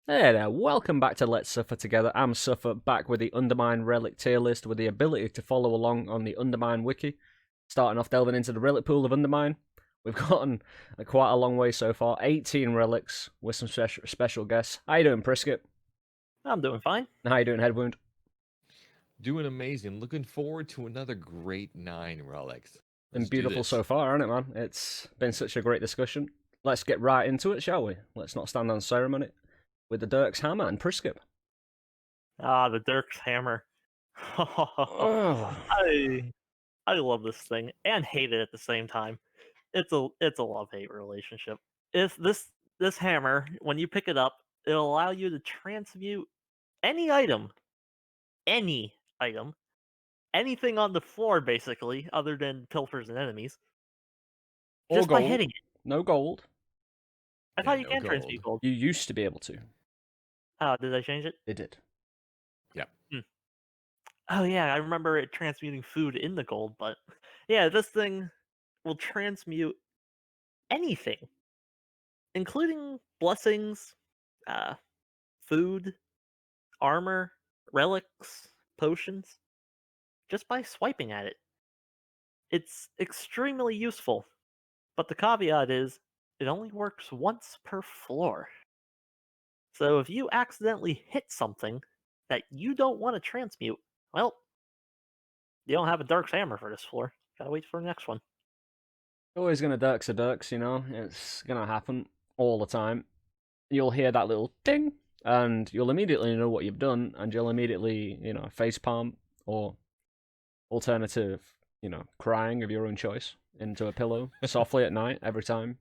Hey there, welcome back to Let's Suffer Together. I'm Suffer, back with the Undermine Relic tier list with the ability to follow along on the Undermine wiki. Starting off delving into the relic pool of Undermine. We've gotten quite a long way so far, 18 relics with some special guests. How you doing, Priskip? I'm doing fine. How you doing, Headwound? Doing amazing. Looking forward to another great 9 relics. Been Let's do beautiful this. so far, hasn't it, man? It's been such a great discussion. Let's get right into it, shall we? Let's not stand on ceremony with the Dirk's hammer and Priskip. The Dirk's hammer. Oh, I I love this thing and hate it at the same time. It's a love-hate relationship. If this hammer, when you pick it up, it'll allow you to transmute any any item, anything on the floor basically, other than pilfers and enemies, or just by gold. hitting it. No gold. I Yeah, thought you no can gold. transmute gold. You used to be able to. Oh, did I change it? They did. Yeah. Hmm. Oh yeah, I remember it transmuting food in the gold, but yeah, this thing will transmute anything, including blessings, uh, food, armor, relics, potions, just by swiping at it. It's extremely useful, but the caveat is it only works once per floor. So if you accidentally hit something that you don't want to transmute, well, you don't have a Dark's Hammer for this floor. Gotta wait for the next one. Always gonna Dirks a Dirks, you know? It's gonna happen all the time. You'll hear that little ding, and you'll immediately know what you've done, and you'll immediately, facepalm or alternative, crying of your own choice into a pillow softly at night every time.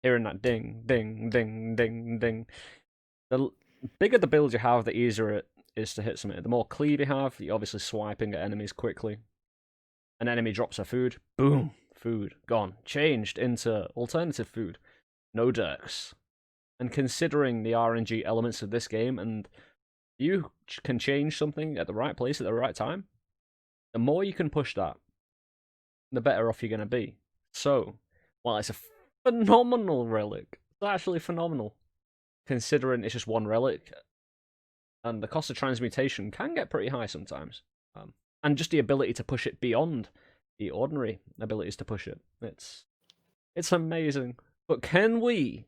Hearing that ding, ding, ding, ding, ding. The bigger the build you have, the easier it is to hit something. The more cleave you have, you're obviously swiping at enemies quickly. An enemy drops a food, boom, food gone, changed into alternative food. No Dirks. And considering the RNG elements of this game, and you can change something at the right place at the right time, the more you can push that, the better off you're going to be. So, while it's a phenomenal relic, it's actually phenomenal, considering it's just one relic, and the cost of transmutation can get pretty high sometimes. And just the ability to push it beyond the ordinary abilities to push it. It's amazing. But can we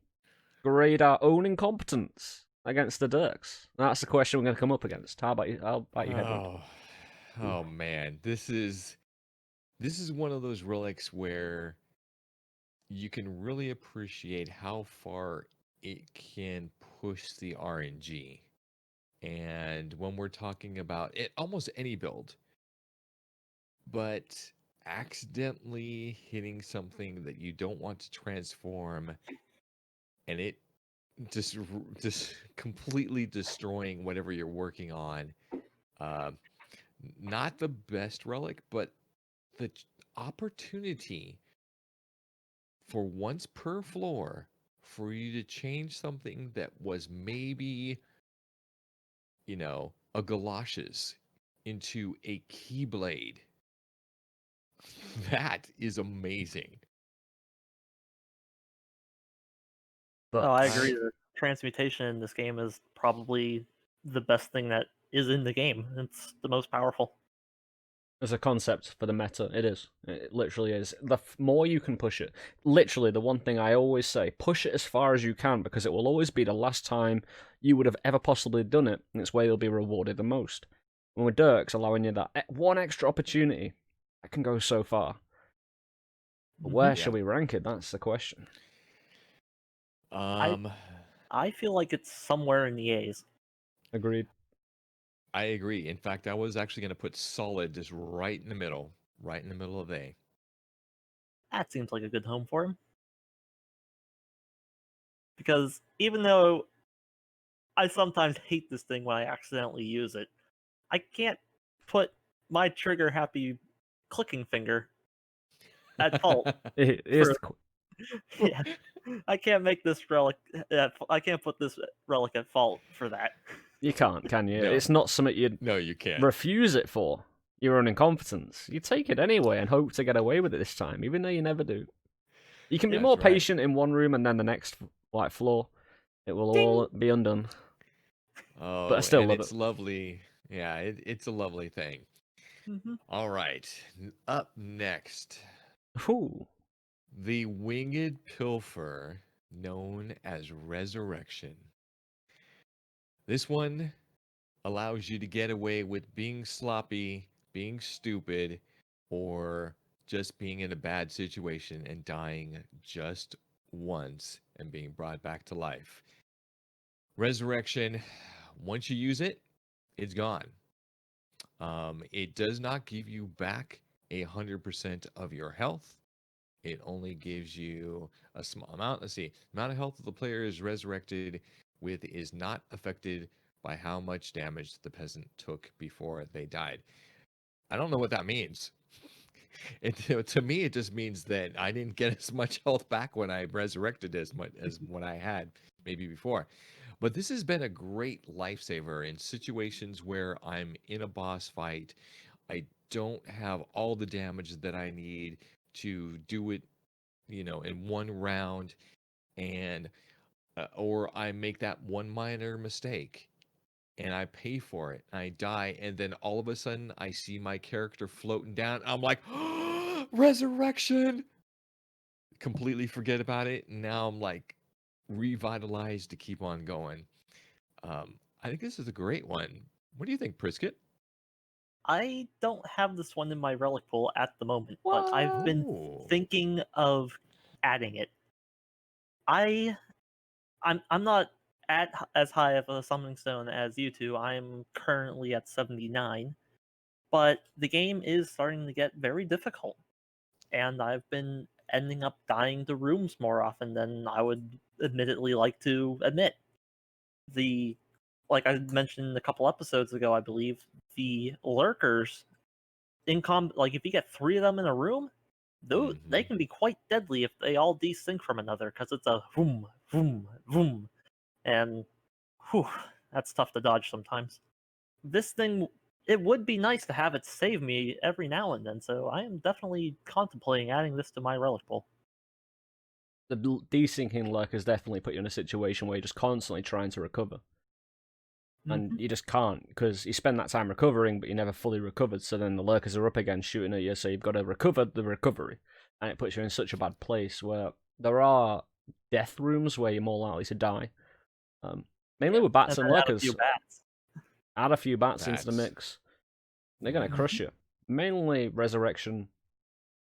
grade our own incompetence against the Dirks? That's the question we're going to come up against. How about you? How about you, Headwood? Oh man, this is one of those relics where you can really appreciate how far it can push the RNG. And when we're talking about it, almost any build, but accidentally hitting something that you don't want to transform and it just completely destroying whatever you're working on. Uh, Not the best relic, but the opportunity for once per floor for you to change something that was maybe, a galoshes into a keyblade. That is amazing. Oh, But I agree. The transmutation in this game is probably the best thing that is in the game. It's the most powerful. as a concept for the meta, it is. It literally is. The more you can push it, literally, the one thing I always say, push it as far as you can because it will always be the last time you would have ever possibly done it, and it's where you'll be rewarded the most. And with Dirks allowing you that one extra opportunity, that can go so far. But where Mhm. Yeah. shall we rank it? That's the question. I Um, I feel like it's somewhere in the A's. Agreed. I agree. In fact, I was actually going to put solid just right in the middle of A. That seems like a good home for him. Because even though I sometimes hate this thing when I accidentally use it, I can't put my trigger happy clicking finger at fault Here's for the yeah. I can't make this relic. I can't put this relic at fault for that. You can't, can you? No, It's not something you'd no, you can't. refuse it for. Your own incompetence. You take it anyway and hope to get away with it this time, even though you never do. You can be Yeah. more That's right. patient in one room and then the next floor, it will Ding. all be undone. but I Oh, still and love it. it's lovely. Yeah, it's a lovely thing. Hmm. All right, up next, Ooh. the winged pilfer, known as Resurrection. This one allows you to get away with being sloppy, being stupid, or just being in a bad situation and dying just once and being brought back to life. Resurrection, once you use it, it's gone. It does not give you back 100% of your health. It only gives you a small amount. Let's see. The amount of health the player is resurrected with is not affected by how much damage the peasant took before they died. I don't know what that means. To me, it just means that I didn't get as much health back when I resurrected as much as what I had maybe before. But this has been a great lifesaver in situations where I'm in a boss fight. I don't have all the damage that I need to do it, in one round, and or I make that one minor mistake and I pay for it. I die, and then all of a sudden I see my character floating down. I'm like, resurrection! Completely forget about it. And now I'm like revitalized to keep on going. I think this is a great one. What do you think, Priskip? I don't have this one in my relic pool at the moment, but I've What? been Oh, thinking of adding it. I I'm not as high of a summoning stone as you two. I'm currently at 79, but the game is starting to get very difficult, and I've been ending up dying to rooms more often than I would admittedly like to admit. The Like I mentioned a couple episodes ago, I believe the lurkers like if you get three of them in a room, though they hmm. can be quite deadly if they all desync from another because it's a vroom vroom vroom, and whew, that's tough to dodge sometimes. This thing, it would be nice to have it save me every now and then, so I am definitely contemplating adding this to my relic pool. The desyncing lurkers definitely put you in a situation where you're just constantly trying to recover. And Hmm. you just can't, because you spend that time recovering, but you never fully recovered, so then the lurkers are up again shooting at you, so you've got to recover the recovery. And it puts you in such a bad place where there are death rooms where you're more likely to die. Mainly Yeah, with bats and and then add a few lurkers. bats. Add a few bats into the That's mix. They're going to Hmm. crush you. Mainly resurrection,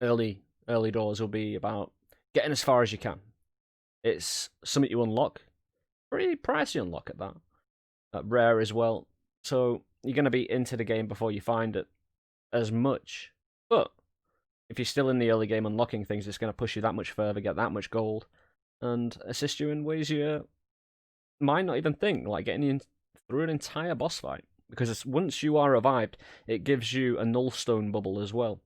early doors will be about getting as far as you can. It's something you unlock. Pretty pricey unlock at that. Rare as well. So you're going to be into the game before you find it as much. But if you're still in the early game unlocking things, it's going to push you that much further, get that much gold, and assist you in ways you might not even think, like getting you through an entire boss fight. Because once you are revived, it gives you a null stone bubble as well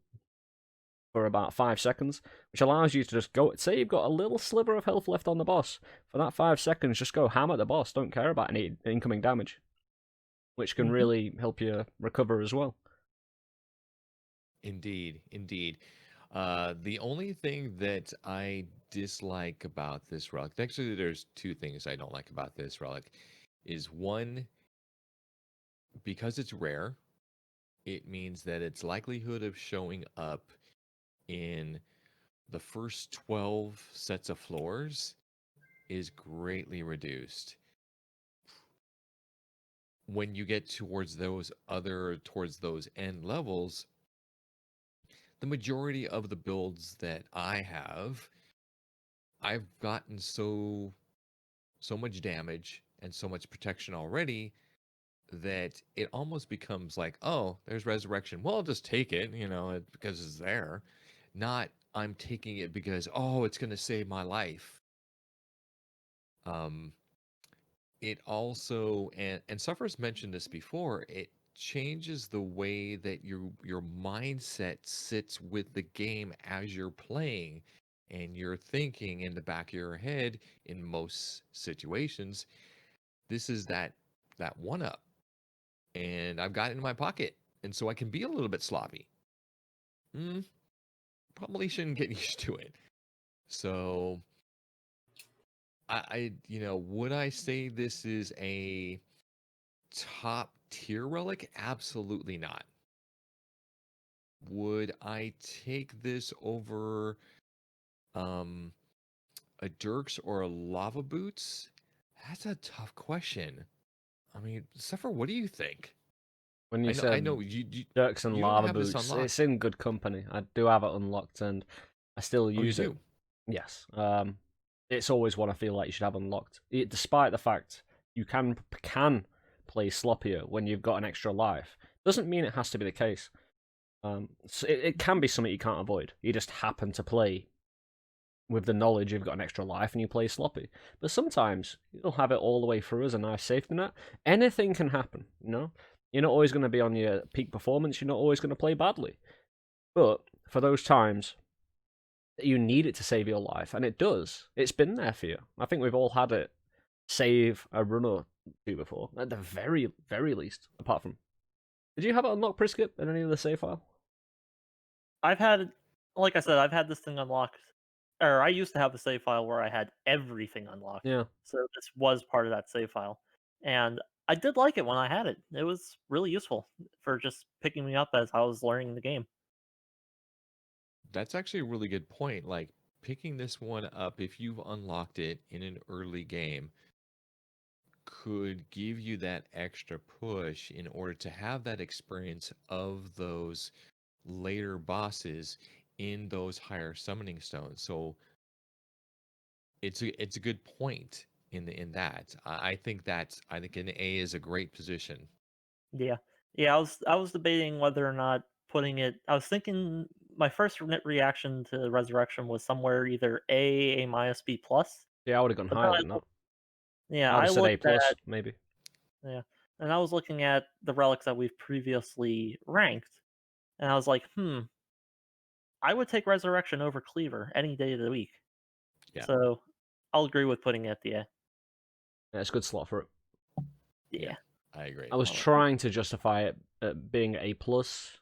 for about 5 seconds, which allows you to just go. Say you've got a little sliver of health left on the boss. For that 5 seconds, just go hammer the boss. Don't care about any incoming damage, which can Hmm. really help you recover as well. indeed, indeed. The only thing that I dislike about this relic, actually, there's two things I don't like about this relic, is one, because it's rare, it means that its likelihood of showing up in the first 12 sets of floors is greatly reduced. When you get towards those end levels, the majority of the builds that I have, I've gotten so much damage and so much protection already that it almost becomes like, oh, there's resurrection. Well, I'll just take it, because it's there. Not I'm taking it because, oh, it's going to save my life. Um, it also, and Suffers mentioned this before, it changes the way that your mindset sits with the game as you're playing, and you're thinking in the back of your head in most situations, this is that one up, and I've got it in my pocket, and so I can be a little bit sloppy. Mm, Probably shouldn't get used to it. So would I say this is a top tier relic? Absolutely not. Would I take this over a Dirk's or a Lava Boots? That's a tough question. I mean, Suffer, what do you think? When you I said know you Dirks and you don't lava have this boots, it's unlocked. in good company. I do have it unlocked, and I still Oh, you use it. do? Yes. It's always one I feel like you should have unlocked, despite the fact you can play sloppier when you've got an extra life. Doesn't mean it has to be the case. So it can be something you can't avoid. You just happen to play with the knowledge you've got an extra life and you play sloppy. But sometimes you'll have it all the way through as a nice safety net. Anything can happen, you know? You're not always going to be on your peak performance, you're not always going to play badly. But for those times that you need it to save your life, and it does, it's been there for you. I think we've all had it save a run or two before, at the very, very least, apart from. Did you have it unlocked, Priskip, in any of the save file? I've had, like I said, I've had this thing unlocked, or I used to have the save file where I had everything unlocked. Yeah. So this was part of that save file, and I did like it when I had it. It was really useful for just picking me up as I was learning the game. That's actually a really good point. Like picking this one up if you've unlocked it in an early game could give you that extra push in order to have that experience of those later bosses in those higher summoning stones. So it's a good point in that. I think an A is a great position. Yeah, yeah. I was debating whether or not putting it. I was thinking my first reaction to Resurrection was somewhere either A minus, B plus. Yeah, I would have gone But then higher than that. yeah, I would I have said A looked plus, at maybe. yeah, and I was looking at the relics that we've previously ranked, and I was like, I would take Resurrection over Cleaver any day of the week. Yeah, So I'll agree with putting it at the A. Yeah, it's a good slot for it. yeah, Yeah. I agree. I was Alright. trying to justify it being A plus,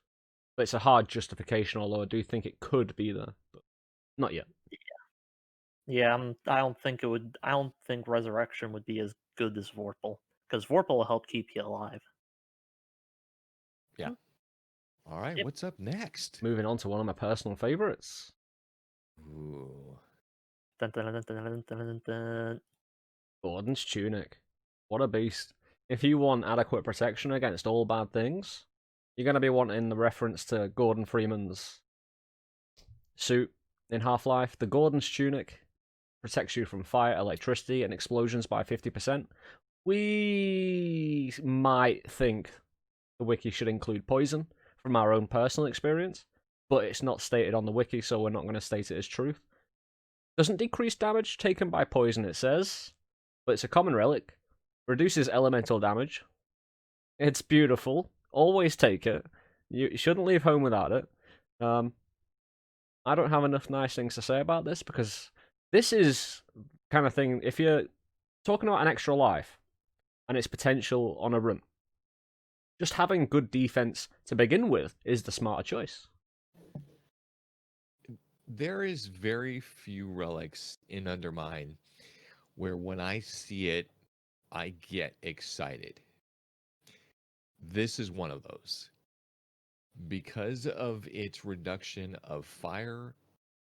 but it's a hard justification. Although I do think it could be there, but not yet. Yeah, I don't think it would. I don't think Resurrection would be as good as Vorpal because Vorpal will help keep you alive. Yeah. All right, Yep. what's up next? Moving on to one of my personal favorites, Ooh. Dun, dun, dun, dun, dun, dun, dun, dun. Gordon's Tunic. What a beast! If you want adequate protection against all bad things, you're gonna be wanting the reference to Gordon Freeman's suit in Half-Life. The Gordon's Tunic protects you from fire, electricity, and explosions by 50%. We might think the wiki should include poison from our own personal experience, but it's not stated on the wiki, so we're not going to state it as truth. Doesn't decrease damage taken by poison, it says, but it's a common relic. Reduces elemental damage. It's beautiful. Always take it. You shouldn't leave home without it. I don't have enough nice things to say about this because this is kind of thing. If you're talking about an extra life and its potential on a run, just having good defense to begin with is the smarter choice. There is very few relics in Undermine where when I see it, I get excited. This is one of those. Because of its reduction of fire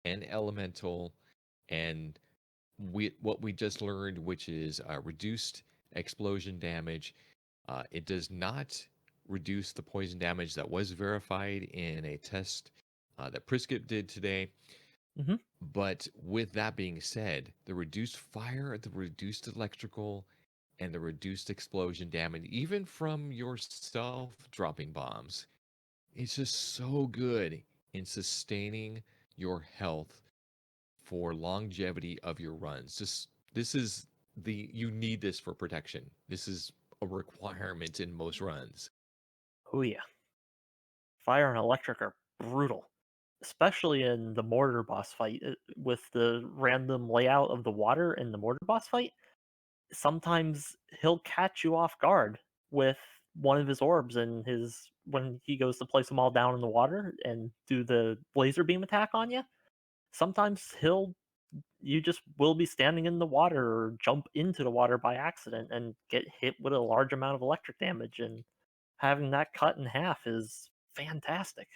and elemental and what we just learned, which is reduced explosion damage, it does not reduce the poison damage that was verified in a test that Priskip did today. Mhm. But with that being said, the reduced fire, the reduced electrical, and the reduced explosion damage, even from yourself dropping bombs, it's just so good in sustaining your health for longevity of your runs. Just this is you need this for protection. This is a requirement in most runs. Oh yeah, fire and electric are brutal, especially in the mortar boss fight with the random layout of the water in the mortar boss fight. Sometimes he'll catch you off guard with one of his orbs and his when he goes to place them all down in the water and do the laser beam attack on you. Sometimes you just will be standing in the water or jump into the water by accident and get hit with a large amount of electric damage, and having that cut in half is fantastic.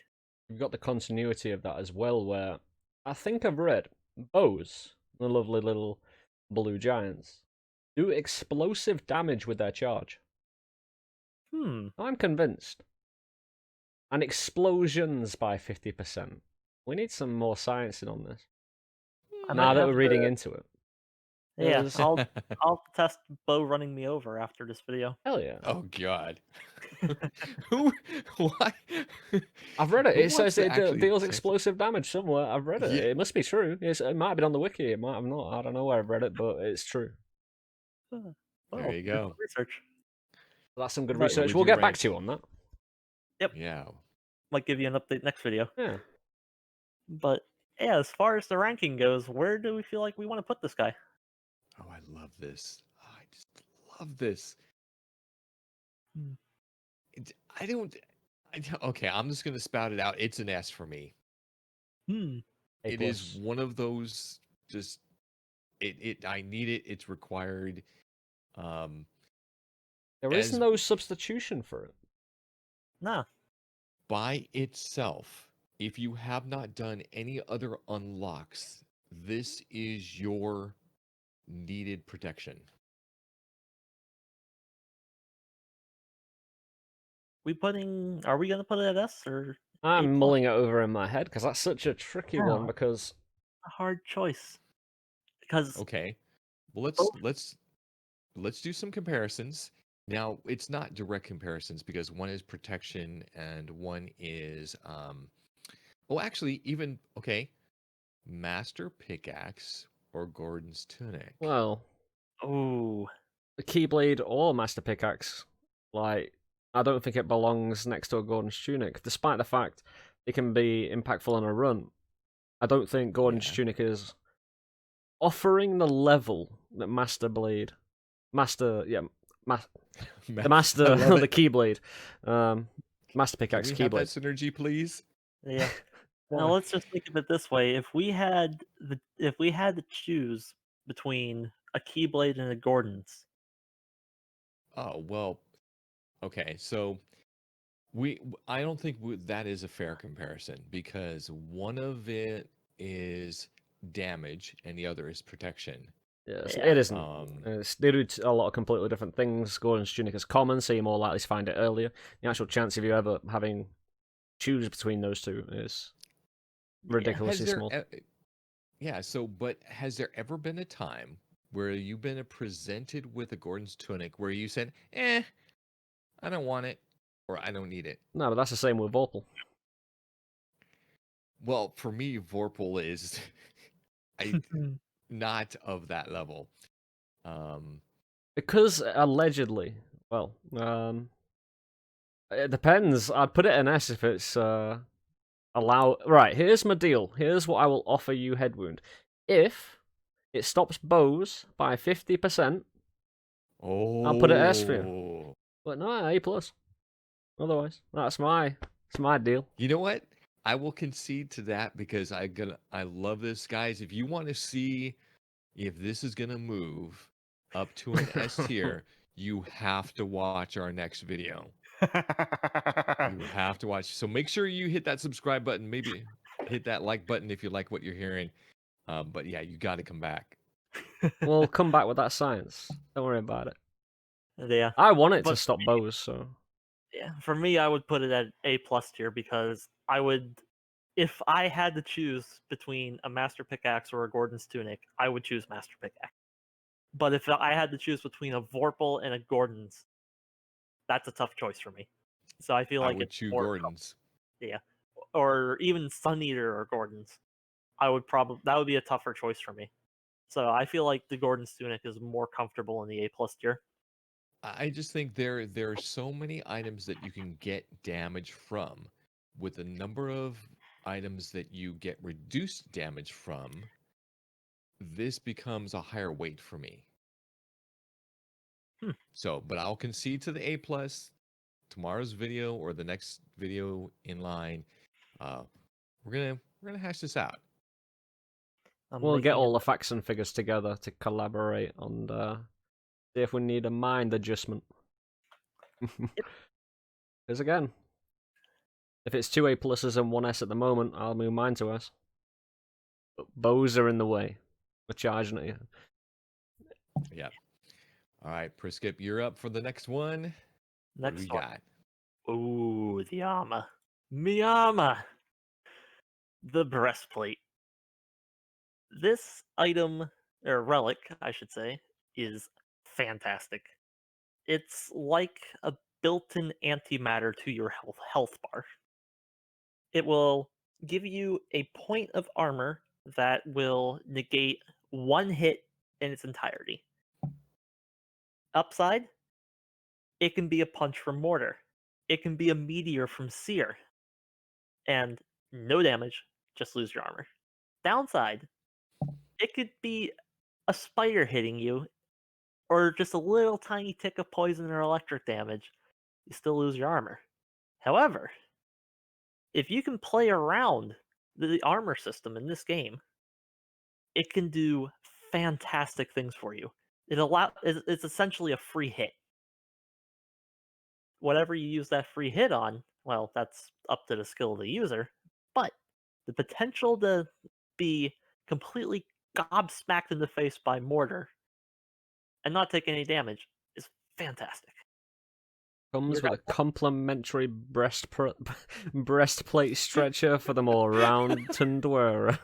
You've got the continuity of that as well, where I think I've read bows, the lovely little blue giants, do explosive damage with their charge. I'm convinced. And explosions by 50%. We need some more sciencing on this. I Now might that have we're reading to- into it. Yeah, There's- I'll test Bo running me over after this video. Hell yeah. Oh God. Who? Why? I've read it. Who It says wants to it actually deals test- explosive damage somewhere. I've read it. Yeah. It must be true. It might have been on the wiki. It might have not. I don't know where I've read it, but it's true. Well, There you good go. research. That's some good But- research. would We'll you get back rank- to you on that. Yeah. Might give you an update next video. Yeah. But yeah, as far as the ranking goes, where do we feel like we want to put this guy? Oh, I love this. Oh, I just love this. Hmm. I don't. Okay, I'm just gonna spout it out. It's an S for me. Hmm. A It is plus. one of those. Just it. I need it. It's required. There is as- no substitution for it. Nah. By itself, if you have not done any other unlocks, this is your needed protection. Are we gonna put it at S or I'm plus? mulling it over in my head because that's such a tricky one. Yeah. Because a hard choice? Because Okay. Well, Both- let's do some comparisons. Now, it's not direct comparisons because one is protection and one is well, actually, even okay, master pickaxe or Gordon's tunic. well, oh, the Keyblade or Master Pickaxe, like, I don't think it belongs next to a Gordon's Tunic, despite the fact it can be impactful on a run. I don't think Gordon's Yeah. Tunic is offering the level that the Master, I love the it. Keyblade, Master Can Pickaxe, we have that Keyblade. synergy, please? yeah. Now let's just think of it this way: if we had to choose between a Keyblade and a Gordon's, Oh, well, okay. So I don't think that is a fair comparison because one of it is damage and the other is protection. Yes, Yeah. it isn't. Um, They do a lot of completely different things. Gordon's Tunic is common, so you're more likely to find it earlier. The actual chance of you ever having choose between those two is ridiculously has there small. Yeah, so but has there ever been a time where you've been presented with a Gordon's tunic where you said, I don't want it or I don't need it? No, but that's the same with Vorpal. Well, for me, Vorpal is not of that level. Because allegedly, well, it depends. I'd put it in S if it's allow. Right, here's my deal. Here's what I will offer you, Headwound. If it stops bows by 50%, I'll put it S for you. But no, A plus. Otherwise, that's my deal. You know what? I will concede to that because I love this, guys. If you want to see if this is gonna move up to an S tier, you have to watch our next video. You have to watch. So make sure you hit that subscribe button. Maybe hit that like button if you like what you're hearing. But yeah, you got to come back. We'll come back with that science. Don't worry about it. Yeah. I want it to But- stop bows, so Yeah, for me, I would put it at A plus tier because if I had to choose between a Master Pickaxe or a Gordon's Tunic, I would choose Master Pickaxe. But if I had to choose between a Vorpal and a Gordon's, that's a tough choice for me. So I feel I like would it's choose more Gordon's. or even Sun Eater or Gordon's. That would be a tougher choice for me. So I feel like the Gordon's Tunic is more comfortable in the A plus tier. I just think there are so many items that you can get damage from. With the number of items that you get reduced damage from, this becomes a higher weight for me. So, but I'll concede to the A plus. Tomorrow's video or the next video in line, we're gonna hash this out. I'm We'll get making all a the facts and figures together to collaborate and see if we need a mind adjustment. Because again, if it's 2 A pluses and 1 S at the moment, I'll move mine to S. But bows are in the way. We're charging at you. Yeah. All right, Priskip, you're up for the next one. What do we next one. got? Ooh, the armor. Miyama! The breastplate. This item, or relic, I should say, is fantastic. It's like a built-in antimatter to your health bar. It will give you a point of armor that will negate 1 hit in its entirety. Upside, it can be a punch from mortar. It can be a meteor from seer. And no damage, just lose your armor. Downside, it could be a spider hitting you, or just a little tiny tick of poison or electric damage. You still lose your armor. However, if you can play around the armor system in this game, it can do fantastic things for you. It's essentially a free hit. Whatever you use that free hit on, well, that's up to the skill of the user, but the potential to be completely gobsmacked in the face by mortar and not take any damage is fantastic. Comes You're with a complimentary breastplate stretcher for the more round-toned wearer.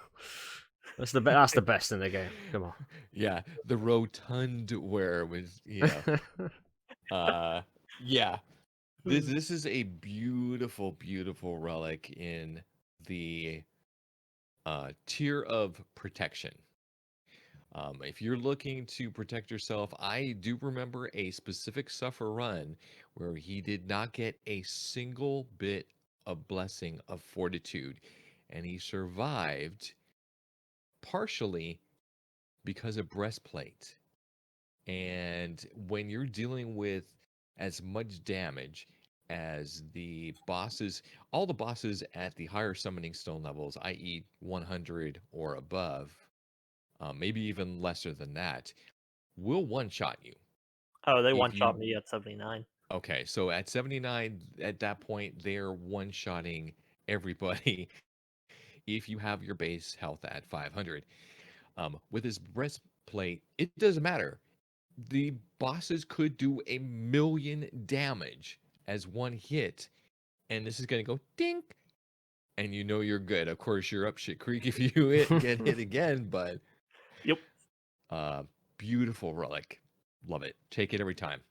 That's the best in the game. Come on. Yeah, the rotund wear was, yeah. This is a beautiful, beautiful relic in the tier of protection. If you're looking to protect yourself, I do remember a specific suffer run where he did not get a single bit of blessing of fortitude, and he survived partially because of breastplate. And when you're dealing with as much damage as the bosses, all the bosses at the higher summoning stone levels, i.e., 100 or above, maybe even lesser than that, will one-shot you. Oh, they If one-shot you me at 79. Okay, so at 79, at that point, they're one-shotting everybody if you have your base health at 500. With his breastplate, it doesn't matter. The bosses could do 1,000,000 damage as one hit, and this is going to go dink, and you know you're good. Of course, you're up shit creek if you get hit again, but Yep. beautiful relic. Love it. Take it every time.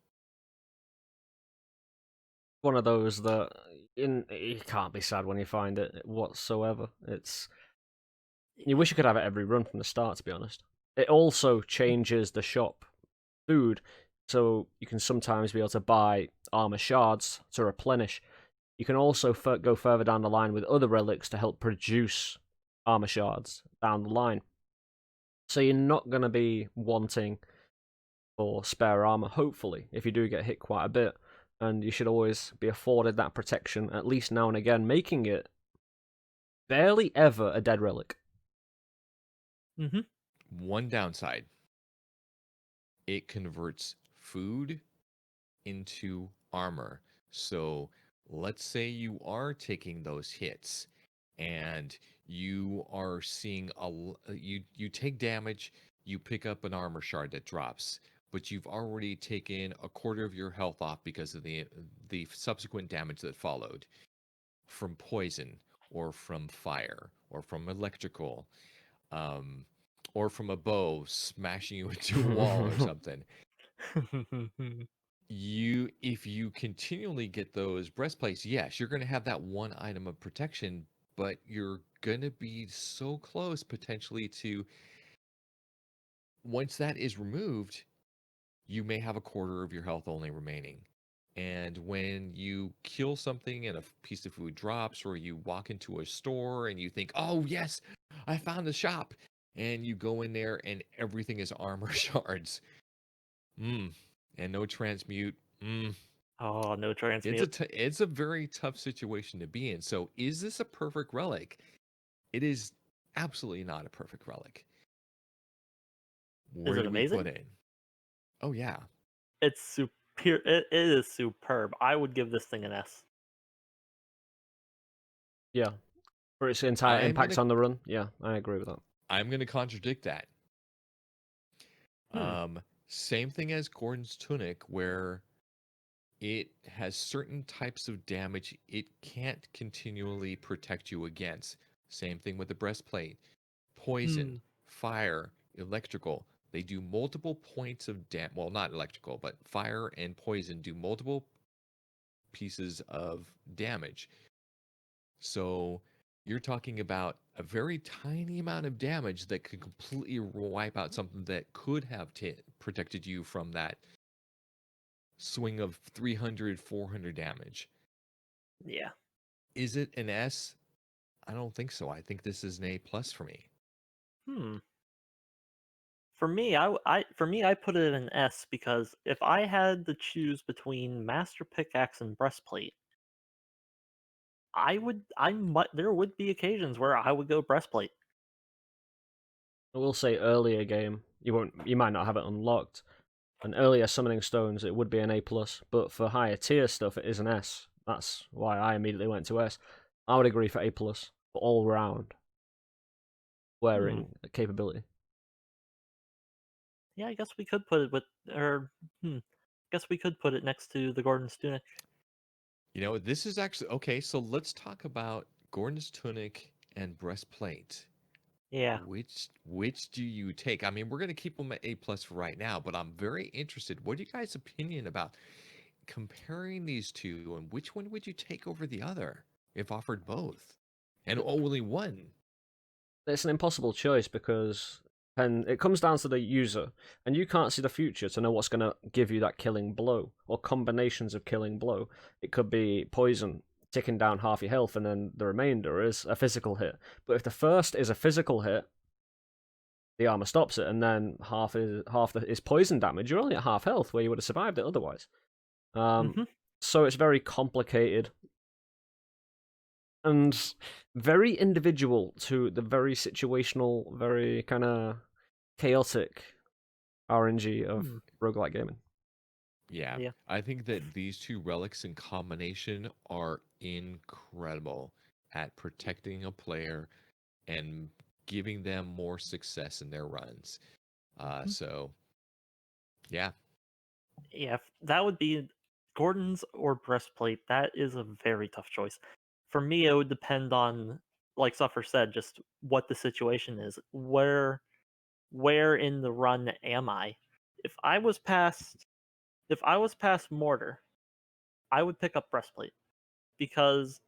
One of those that you can't be sad when you find it whatsoever. You wish you could have it every run from the start, to be honest. It also changes the shop food, so you can sometimes be able to buy armor shards to replenish. You can also go further down the line with other relics to help produce armor shards down the line. So you're not going to be wanting for spare armor, hopefully, if you do get hit quite a bit. And you should always be afforded that protection, at least now and again, making it barely ever a dead relic. Mm-hmm. One downside, it converts food into armor. So let's say you are taking those hits and you are seeing you take damage, you pick up an armor shard that drops, but you've already taken a quarter of your health off because of the subsequent damage that followed from poison or from fire or from electrical, um, or from a bow smashing you into a wall or something. If you continually get those breastplates, yes, you're going to have that one item of protection, but you're going to be so close potentially to, once that is removed, you may have a quarter of your health only remaining. And when you kill something and a piece of food drops, or you walk into a store and you think, oh yes, I found the shop, and you go in there and everything is armor shards, and no transmute. Oh, no transmute. It's a very tough situation to be in. So is this a perfect relic? It is absolutely not a perfect relic. Where it do we put amazing? it? Oh yeah. It's super. It is superb. I would give this thing an S. Yeah, for its entire I'm impact gonna on the run. Yeah, I agree with that. I'm gonna contradict that. Hmm. Same thing as Gordon's tunic, where it has certain types of damage it can't continually protect you against. Same thing with the breastplate. Poison, Hmm. fire, electrical. They do multiple points of damage. Well, not electrical, but fire and poison do multiple pieces of damage. So you're talking about a very tiny amount of damage that could completely wipe out something that could have protected you from that swing of 300, 400 damage. Yeah. Is it an S? I don't think so. I think this is an A plus for me. Hmm. For me, I put it in an S because if I had to choose between Master Pickaxe and Breastplate, there would be occasions where I would go Breastplate. I will say earlier game, you might not have it unlocked. And earlier summoning stones, it would be an A plus, but for higher tier stuff, it is an S. That's why I immediately went to S. I would agree for A plus for all round wearing capability. Yeah, I guess we could put it with, or guess we could put it next to the Gordon's tunic. You know, this is actually okay. So let's talk about Gordon's tunic and breastplate. Yeah. Which do you take? I mean, we're gonna keep them at A plus for right now, but I'm very interested. What are you guys' opinion about comparing these two, and which one would you take over the other if offered both, and only one? It's an impossible choice because it comes down to the user, and you can't see the future to know what's going to give you that killing blow or combinations of killing blow. It could be poison, ticking down half your health, and then the remainder is a physical hit. But if the first is a physical hit, the armor stops it, and then half is poison damage. You're only at half health where you would have survived it otherwise. hmm So it's very complicated and very individual to the very situational, very kind of chaotic RNG of roguelike gaming. Yeah, Yeah. I think that these two relics in combination are incredible at protecting a player and giving them more success in their runs. So yeah, Yeah, that would be Gordon's or Breastplate. That is a very tough choice. For me, it would depend on, like Suffer said, just what the situation is. Where in the run am I? If I was past if I was past Mortar, I would pick up Breastplate because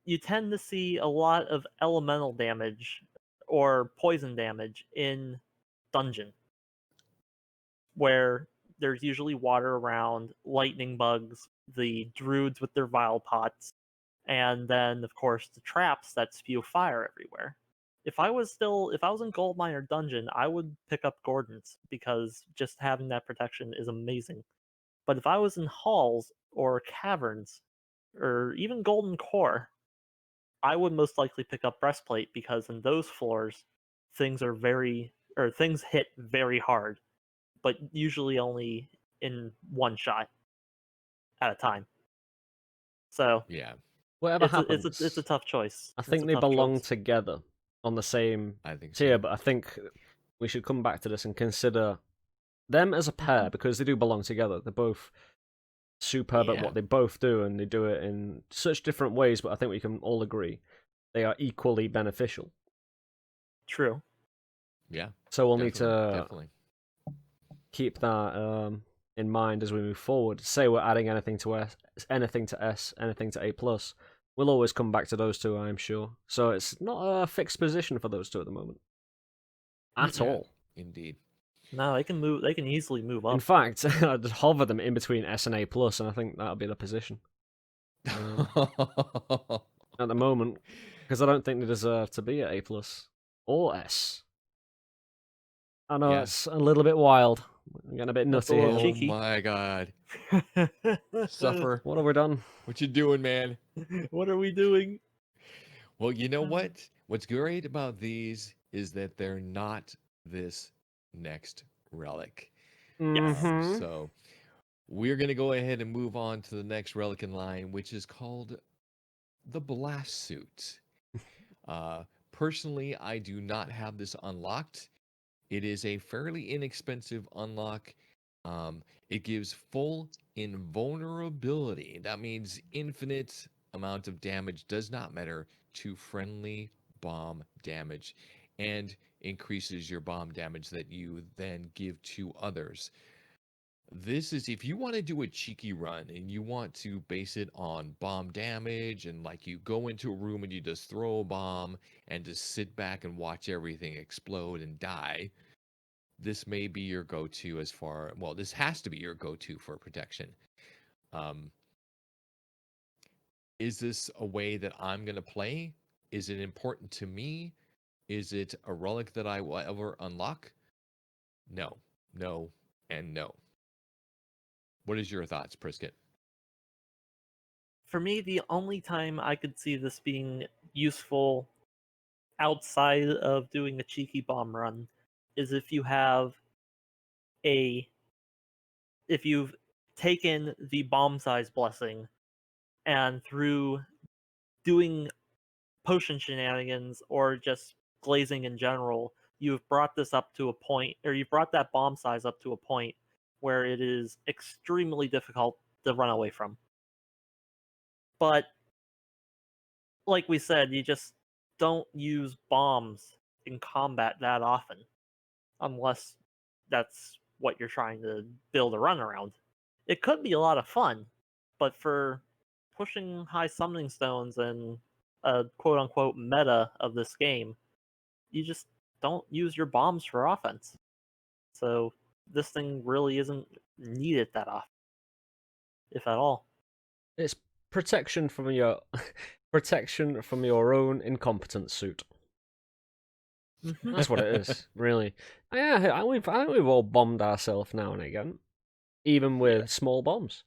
you tend to see a lot of elemental damage or poison damage in Dungeon, where there's usually water around, lightning bugs, the druids with their vile pots, and then of course the traps that spew fire everywhere. If I was in Goldmine or Dungeon, I would pick up Gordon's because just having that protection is amazing. But if I was in halls or caverns or even Golden Core, I would most likely pick up Breastplate because in those floors things hit very hard, but usually only in one shot at a time. So yeah, Whatever it's a happens, tough choice. I It's think a they tough belong choice. together on the same I think tier, so. but I think we should come back to this and consider them as a pair because they do belong together. They're both superb at Yeah, what they both do, and they do it in such different ways, but I think we can all agree they are equally beneficial. True. yeah, So we'll need definitely, to definitely. keep that in mind as we move forward. Say we're adding anything to S, anything to S, anything to A plus. We'll always come back to those two, I'm sure. So it's not a fixed position for those two at the moment at Mm-mm. Yeah, all. indeed. No, they can move. They can easily move In up. fact, I'd hover them in between S and A plus, and I think that'll be the position at the moment because I don't think they deserve to be at A plus or S. I know Yeah. that's a little bit wild. I'm getting a bit That's a nutty little here. Oh cheeky. my God, Suffer. What have we done? What you doing, man? What are we doing? Well, you know what? What's great about these is that they're not this next relic. Mhm. So we're going to go ahead and move on to the next relic in line, which is called the Blast Suit. Personally, I do not have this unlocked. It is a fairly inexpensive unlock. It gives full invulnerability. That means infinite amount of damage does not matter to friendly bomb damage, and increases your bomb damage that you then give to others. This is if you want to do a cheeky run and you want to base it on bomb damage and like you go into a room and you just throw a bomb and just sit back and watch everything explode and die. This may be your go-to as far, well, this has to be your go-to for protection. Is this a way that I'm going to play? Is it important to me? Is it a relic that I will ever unlock? No, no, and no. What is your thoughts, Priskip? For me, the only time I could see this being useful outside of doing a cheeky bomb run is if you have a if you've taken the bomb size blessing and through doing potion shenanigans or just glazing in general, you've brought this up to a point, or you've brought that bomb size up to a point where it is extremely difficult to run away from. But like we said, you just don't use bombs in combat that often, unless that's what you're trying to build a run around. It could be a lot of fun, but for pushing high summoning stones and a quote unquote meta of this game, you just don't use your bombs for offense. So this thing really isn't needed that often, if at all. It's protection from your protection from your own incompetent suit. That's what it is, really. Yeah, I think we've all bombed ourselves now and again, even with small bombs.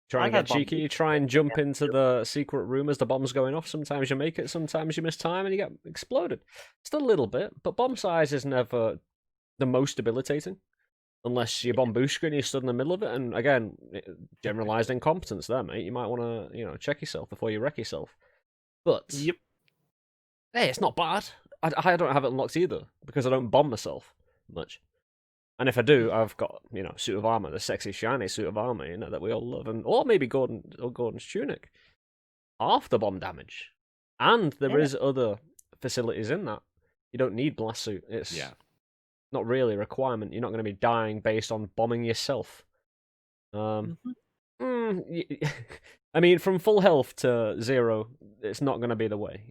Try and I've get had bomb cheeky, boots. try and jump into the secret room as the bomb's going off. Sometimes you make it, sometimes you miss time and you get exploded. Just a little bit, but bomb size is never the most debilitating. Unless you're Bombushka and you stood in the middle of it, and again, generalized incompetence there, mate. You might want to, check yourself before you wreck yourself. But Yep. hey, it's not bad. I don't have it unlocked either because I don't bomb myself much. And if I do, I've got suit of armor, the sexy shiny suit of armor, that we all love, or maybe Gordon's tunic, half the bomb damage, and there is other facilities in that. You don't need blast suit. It's not really a requirement. You're not going to be dying based on bombing yourself. I mean, from full health to 0, it's not going to be the way,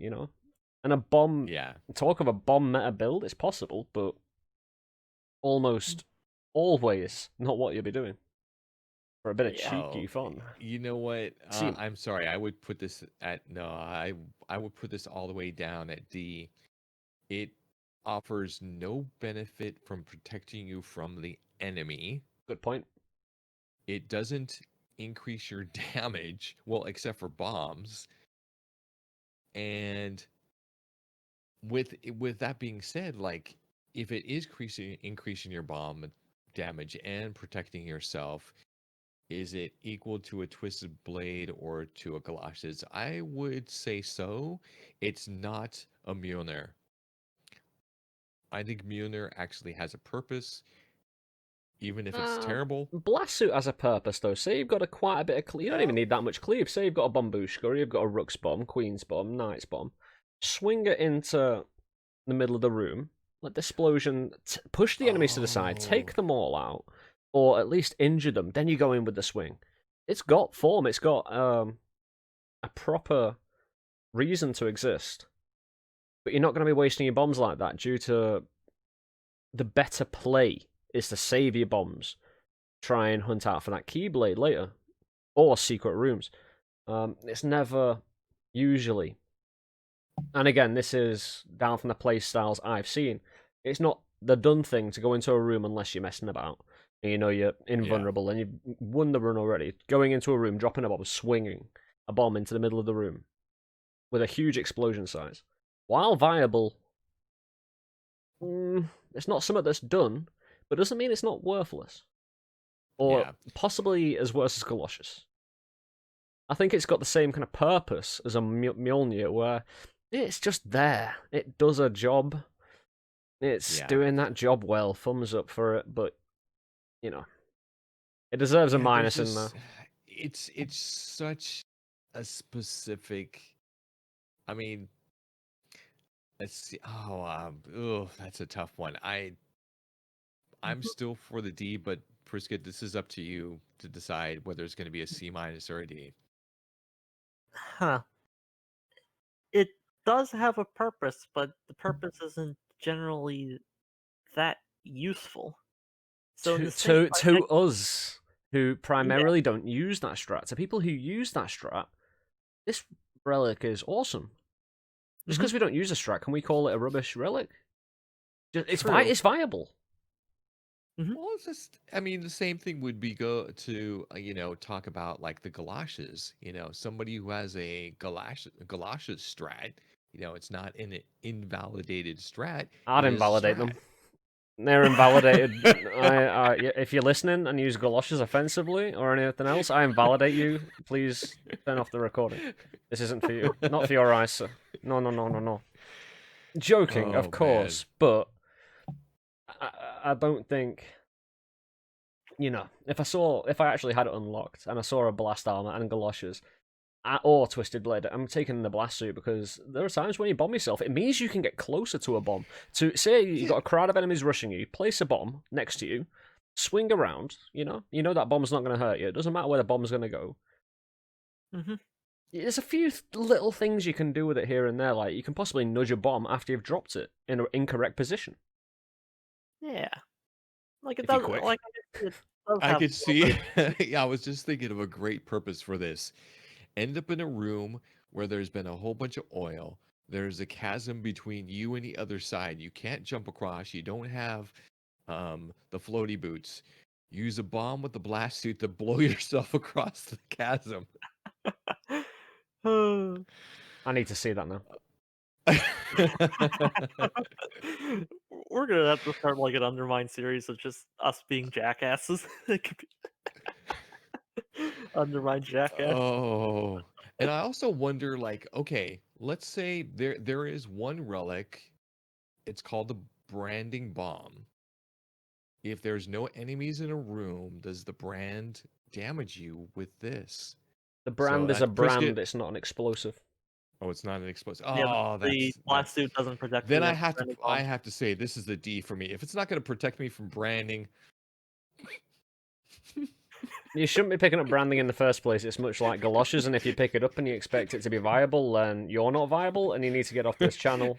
And a bomb, talk of a bomb meta build, it's possible, but almost always not what you'll be doing. For a bit of cheeky fun. You know what? I'm sorry. I would put this at no. I would put this all the way down at D. It offers no benefit from protecting you from the enemy. Good point. It doesn't increase your damage, well, except for bombs. And with that being said, like if it is increasing your bomb damage and protecting yourself, is it equal to a Twisted Blade or to a Galoshes? I would say so. It's not a Mjolnir. I think Mjolnir actually has a purpose, even if it's terrible. Blast Suit has a purpose, though. Say you've got quite a bit of cleave. You don't even need that much cleave. Say you've got a Bombushka, or you've got a Rook's Bomb, Queen's Bomb, Knight's Bomb. Swing it into the middle of the room. Let the explosion push the enemies to the side, take them all out, or at least injure them. Then you go in with the swing. It's got form. It's got a proper reason to exist. But you're not going to be wasting your bombs like that due to the better play is to save your bombs, try and hunt out for that Keyblade later, or secret rooms. It's never usually. And again, this is down from the play styles I've seen. It's not the done thing to go into a room unless you're messing about. And you're invulnerable and you've won the run already. Going into a room, dropping a bomb, swinging a bomb into the middle of the room with a huge explosion size. While viable, it's not something that's done. but doesn't mean it's not worthless. Or Yeah. possibly as worse as Colossus. I think it's got the same kind of purpose as a Mjolnir, where it's just there. It does a job. It's Yeah. doing that job well. Thumbs up for it, but you know, it deserves a Yeah, minus in there. It's such a specific. I mean, let's see. That's a tough one. I'm still for the D, but Priskip, this is up to you to decide whether it's going to be a C minus or a D. Huh. It does have a purpose, but the purpose isn't generally that useful. So in the same To us, who yeah, primarily don't use that strat, to people who use that strat, this relic is awesome. Just because we don't use a strat, can we call it a rubbish relic? It's True. it's viable. Well, it's just, I mean, the same thing would be go to, talk about like the galoshes, somebody who has a galoshes strat, it's not an invalidated strat. I'd It is a invalidate strat. them. They're invalidated. If you're listening and use galoshes offensively or anything else, I invalidate you. Please turn off the recording. This isn't for you. Not for your eyes, sir. No. Joking, Oh, of course, but I don't think. If I actually had it unlocked and I saw a blast armor and galoshes or twisted blade, I'm taking the blast suit because there are times when you bomb yourself. It means you can get closer to a bomb. To say you've got a crowd of enemies rushing you, place a bomb next to you, swing around. You know that bomb's not going to hurt you. It doesn't matter where the bomb's going to go. There's a few little things you can do with it here and there, like you can possibly nudge a bomb after you've dropped it in an incorrect position. Yeah. Like it If you're does. quick. Like it does I have could a see. little bit- Yeah, I was just thinking of a great purpose for this. End up in a room where there's been a whole bunch of oil. There's a chasm between you and the other side. You can't jump across. You don't have the floaty boots. Use a bomb with the blast suit to blow yourself across the chasm. I need to see that now. We're gonna have to start like an Undermine series of just us being jackasses. It could be Undermine jackass. Oh, and I also wonder, like, okay, let's say there is one relic. It's called the branding bomb. If there's no enemies in a room, does the brand damage you with this? The So brand is a that Priskip. brand. It's not an explosive. Oh, it's not an explosive. Yeah, Oh, the blast suit doesn't protect Then you I against have to branded I bombs. have to say this is the D for me. If it's not going to protect me from branding, You shouldn't be picking up branding in the first place. It's much like galoshes, and if you pick it up and you expect it to be viable, then you're not viable, and you need to get off this channel.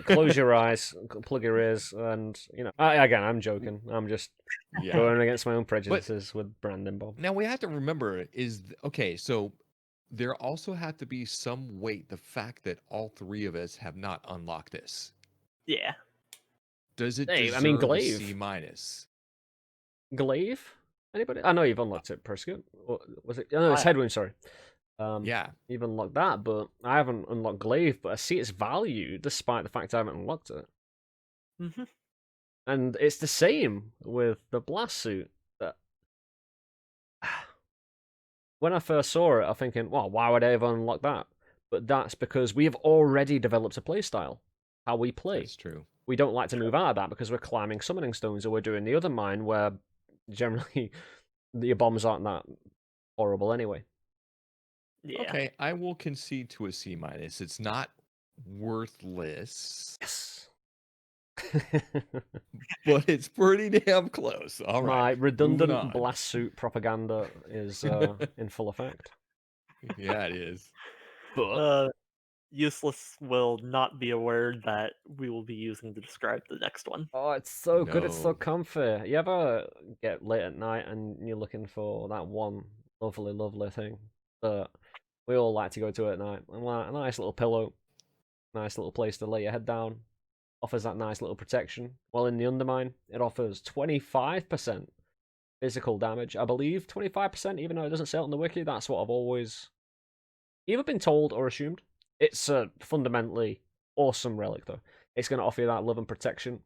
Close your eyes, plug your ears, and again, I'm joking. I'm just yeah. going against my own prejudices with branding bomb. Now we have to remember okay, so there also had to be some weight the fact that all three of us have not unlocked this. Yeah. Does it Hey, deserve I mean, a Glaive. C minus? Glaive? Anybody? I know you've unlocked it, Priskip. Was it? No, it's Headwound. Sorry. Yeah. You've unlocked that, but I haven't unlocked Glaive. But I see its value despite the fact I haven't unlocked it. And it's the same with the blast suit. That when I first saw it, I'm thinking, well, why would I ever unlock that? But that's because we have already developed a playstyle, how we play. That's true. We don't like to move out of that because we're climbing summoning stones, or we're doing the other mine where generally your bombs aren't that horrible anyway. Yeah. Okay, I will concede to a C minus. It's not worthless. Yes. But it's pretty damn close. All right. My moving redundant on. blast suit propaganda is in full effect. Yeah, it is. But Useless will not be a word that we will be using to describe the next one. oh, it's so good, it's so No. comfy. You ever get late at night and you're looking for that one lovely, lovely thing that we all like to go to at night? And like a nice little pillow, nice little place to lay your head down, offers that nice little protection. Well, in the Undermine, it offers 25% physical damage. I believe 25%, even though it doesn't say it on the wiki. That's what I've always either been told or assumed. It's a fundamentally awesome relic, though. It's going to offer you that love and protection.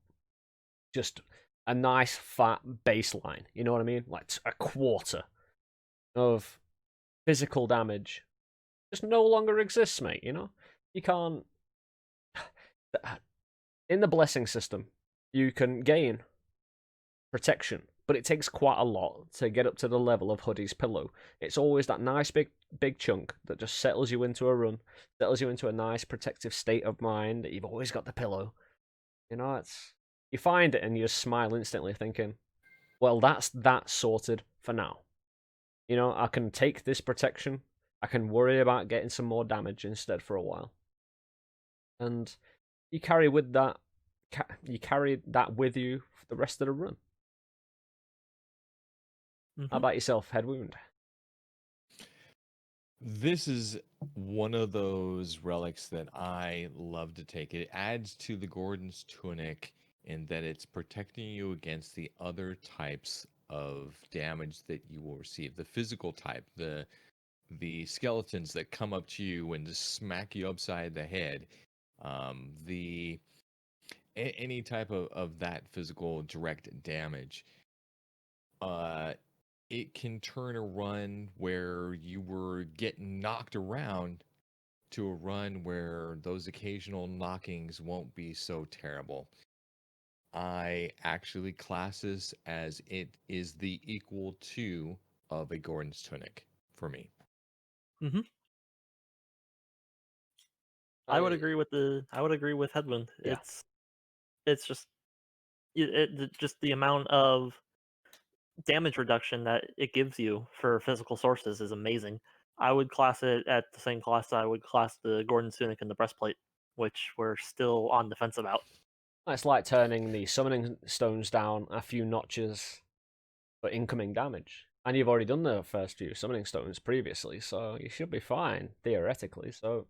Just a nice fat baseline. You know what I mean? Like a quarter of physical damage just no longer exists, mate. You know, you can't. In the blessing system, you can gain protection, but it takes quite a lot to get up to the level of Hoodie's pillow. It's always that nice big chunk that just settles you into a run, settles you into a nice protective state of mind that you've always got the pillow. You know, it's you find it and you just smile instantly, thinking, "Well, that's that sorted for now." You know, I can take this protection. I can worry about getting some more damage instead for a while, and you carry with that. You carry that with you for the rest of the run. How about yourself, Headwound? This is one of those relics that I love to take. It adds to the Gordon's tunic in that it's protecting you against the other types of damage that you will receive. The physical type, the skeletons that come up to you and just smack you upside the head. The any type of that physical direct damage. It can turn a run where you were getting knocked around to a run where those occasional knockings won't be so terrible. I actually class this as it is the equal to of a Gordon's tunic for me. Mm-hmm. I would agree with Headwind. Yeah. It's just just the amount of damage reduction that it gives you for physical sources is amazing. I would class it at the same class I would class the Gordon's tunic and the breastplate, which we're still on the fence about. It's like turning the summoning stones down a few notches for incoming damage. And you've already done the first few summoning stones previously, so you should be fine, theoretically. So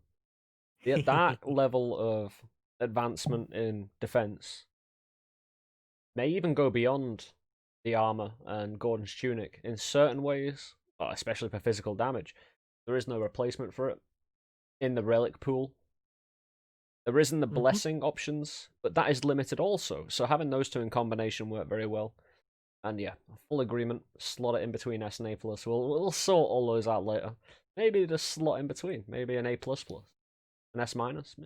yeah, that level of advancement in defense may even go beyond the armor and Gordon's tunic in certain ways, especially for physical damage. There is no replacement for it in the relic pool. There isn't the blessing options, but that is limited also. So having those two in combination work very well. And yeah, full agreement. Slot it in between S and A plus. We'll sort all those out later. Maybe just slot in between. Maybe an A plus plus, an S minus.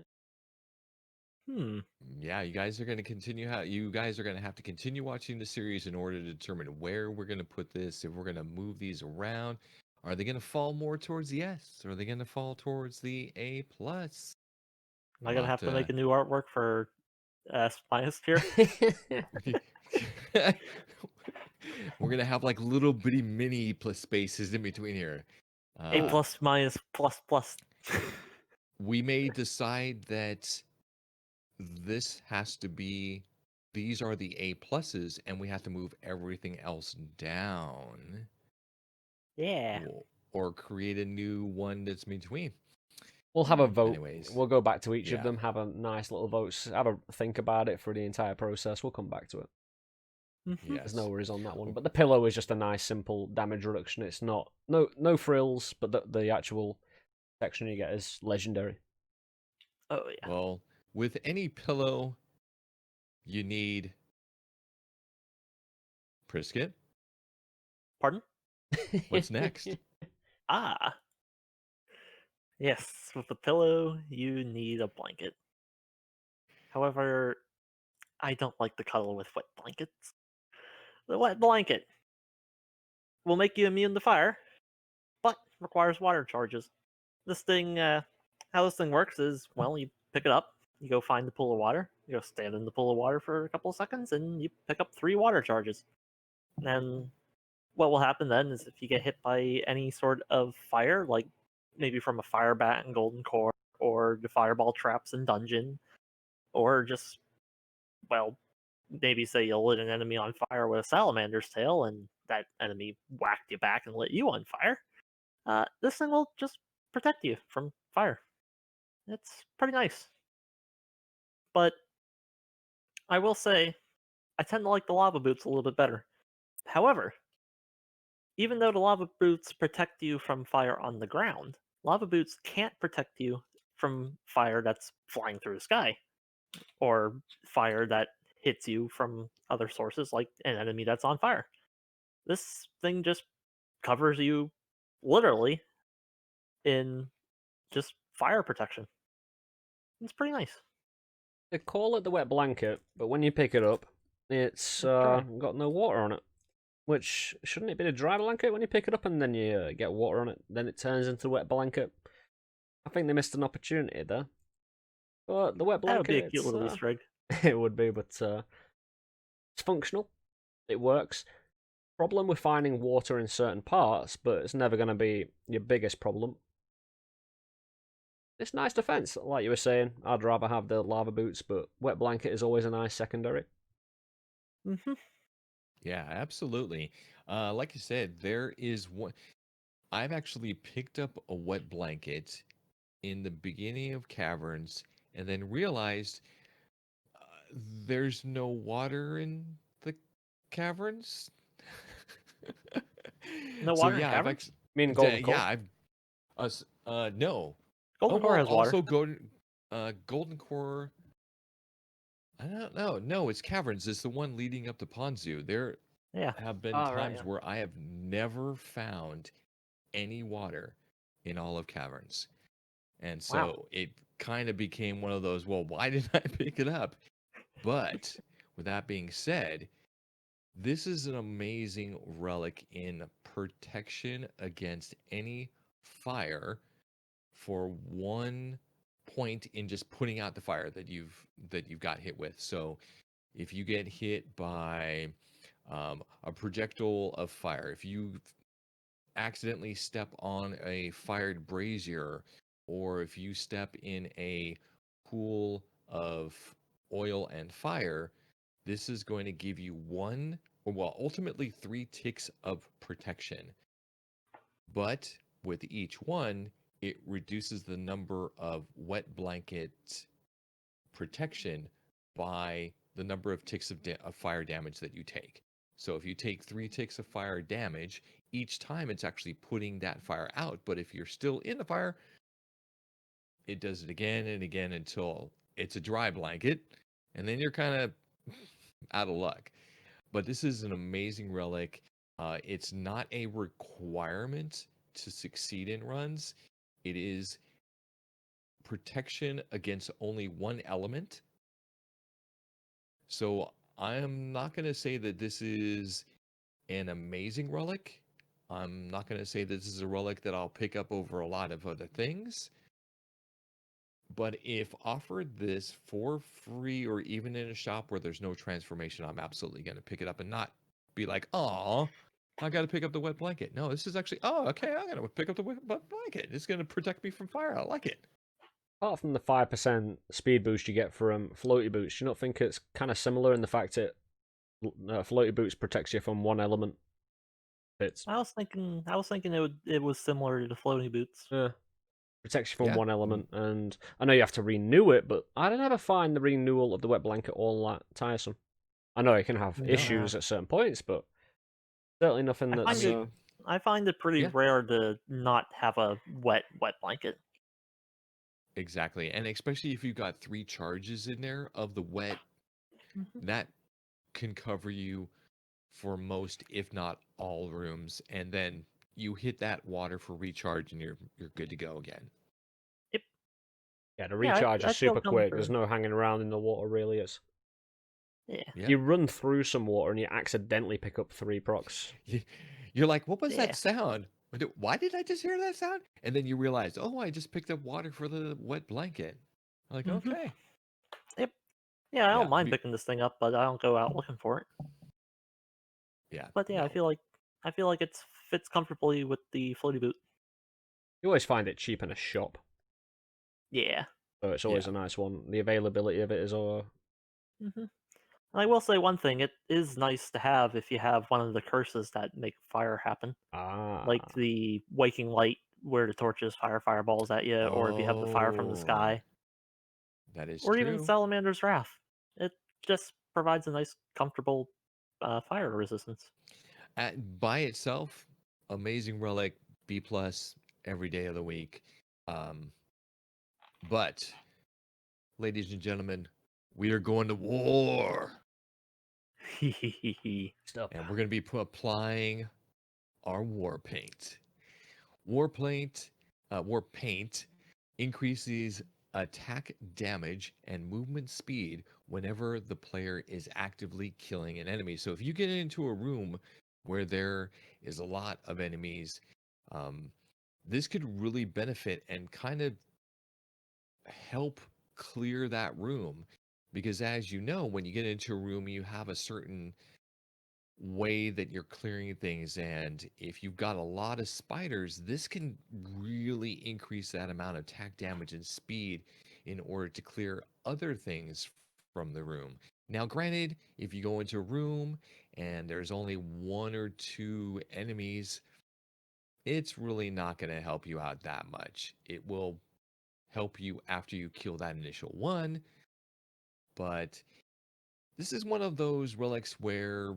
Yeah, you guys are going to you guys are going to have to continue watching the series in order to determine where we're going to put this, if we're going to move these around. Are they going to fall more towards the S, or are they going to fall towards the A plus? Am I gonna have to make a new artwork for S minus tier? We're going to have like little bitty mini plus spaces in between here. A plus minus plus plus. We may decide that this has to be, these are the A pluses, and we have to move everything else down. Yeah. Or create a new one that's between. We'll have a vote. Anyways, we'll go back to each of yeah. them, have a nice little vote, have a think about it for the entire process. We'll come back to it. Yes. There's no worries on that one. But the pillow is just a nice, simple damage reduction. It's not no frills, but the actual section you get is legendary. Oh yeah. Well, with any pillow, you need Priskip. Pardon? What's next? Yes, with the pillow, you need a blanket. However, I don't like to cuddle with wet blankets. The wet blanket will make you immune to fire, but requires water charges. This thing, how this thing works is, well, you pick it up, you go find the pool of water, you go stand in the pool of water for a couple of seconds, and you pick up 3 water charges. And what will happen then is if you get hit by any sort of fire, like maybe from a fire bat in Golden Core, or the fireball traps in Gungeon, or just, well, maybe say you lit an enemy on fire with a salamander's tail, and that enemy whacked you back and lit you on fire, this thing will just protect you from fire. It's pretty nice. But I will say, I tend to like the lava boots a little bit better. However, even though the lava boots protect you from fire on the ground, lava boots can't protect you from fire that's flying through the sky, or fire that hits you from other sources, like an enemy that's on fire. This thing just covers you literally in just fire protection. It's pretty nice. They call it the wet blanket, but when you pick it up, it's dry. got no water on it. Which, shouldn't it be a dry blanket when you pick it up and then you get water on it? Then it turns into a wet blanket. I think they missed an opportunity there. But the wet That would be a blanket, cute little Easter egg. it would be, but it's functional. It works. Problem with finding water in certain parts, but it's never going to be your biggest problem. It's nice defense, like you were saying. I'd rather have the lava boots, but wet blanket is always a nice secondary. Mm-hmm. Yeah, absolutely. Like you said, there is one. I've actually picked up a wet blanket in the beginning of caverns and then realized there's no water in the caverns. No So water in yeah, I've caverns? actually I mean, golden yeah, core. no. Golden Oh Core well, has water. also golden core. I don't know. No, it's caverns. It's the one leading up to Ponzu. There Yeah. have been Oh, right, times yeah. where I have never found any water in all of caverns. And Wow. so it kind of became one of those, well, why did I pick it up? But with that being said, this is an amazing relic in protection against any fire for 1 point in just putting out the fire that you've got hit with. So if you get hit by a projectile of fire, if you accidentally step on a fired brazier, or if you step in a pool of oil and fire, this is going to give you one, or well, ultimately 3 ticks of protection. But with each one, it reduces the number of wet blanket protection by the number of ticks of fire damage that you take. So if you take 3 ticks of fire damage, each time it's actually putting that fire out. But if you're still in the fire, it does it again and again until it's a dry blanket, and then you're kind of out of luck. But this is an amazing relic. It's not a requirement to succeed in runs. It is protection against only one element. So I'm not going to say that this is an amazing relic. I'm not going to say this is a relic that I'll pick up over a lot of other things. But if offered this for free or even in a shop where there's no transformation, I'm absolutely going to pick it up and not be like, oh, I got to pick up the wet blanket. No, this is actually, oh, okay, I'm going to pick up the wet blanket. It's going to protect me from fire. I like it. Apart from the 5% speed boost you get from floaty boots, do you not think it's kind of similar in the fact that floaty boots protects you from one element? It's I was thinking it was similar to floating boots. protects you from Yeah. one element, and I know you have to renew it, but I don't ever find the renewal of the wet blanket all that tiresome. I know it can have No. issues at certain points, but certainly nothing I that's. find it I find it pretty Yeah. rare to not have a wet blanket. Exactly. And especially if you've got 3 charges in there of the wet, Mm-hmm. that can cover you for most, if not all, rooms. And then you hit that water for recharge and you're good to go again. Yep. Yeah, the Yeah, recharge I is feel super quick. There's comfortable. no hanging around in the water, really. It's Yeah. Yeah. you run through some water and you accidentally pick up 3 procs. You're like, what was Yeah. that sound? Why did I just hear that sound? And then you realize, oh, I just picked up water for the wet blanket. I'm like, Mhm. okay. Yep. Yeah, I Yeah. don't mind picking this thing up, but I don't go out looking for it. Yeah. But yeah, No. I feel like it fits comfortably with the floaty boot. You always find it cheap in a shop, Yeah. so it's always Yeah. a nice one. The availability of it is all. Mm-hmm. I will say one thing: it is nice to have if you have one of the curses that make fire happen, like Ah. the waking light, where the torches fire fireballs at you, or if you have the fire from the Oh, sky, that is or even true. Salamander's Wrath. It just provides a nice, comfortable fire resistance. By itself, amazing relic, B plus every day of the week. Um, but, ladies and gentlemen, we are going to war. Stop. And we're going to be applying our war paint. War paint increases attack damage and movement speed whenever the player is actively killing an enemy. So if you get into a room where there is a lot of enemies, this could really benefit and kind of help clear that room. Because as you know, when you get into a room, you have a certain way that you're clearing things, and if you've got a lot of spiders, this can really increase that amount of attack damage and speed in order to clear other things from the room. Now granted, if you go into a room and there's only one or two enemies, it's really not going to help you out that much. It will help you after you kill that initial one, but this is one of those relics where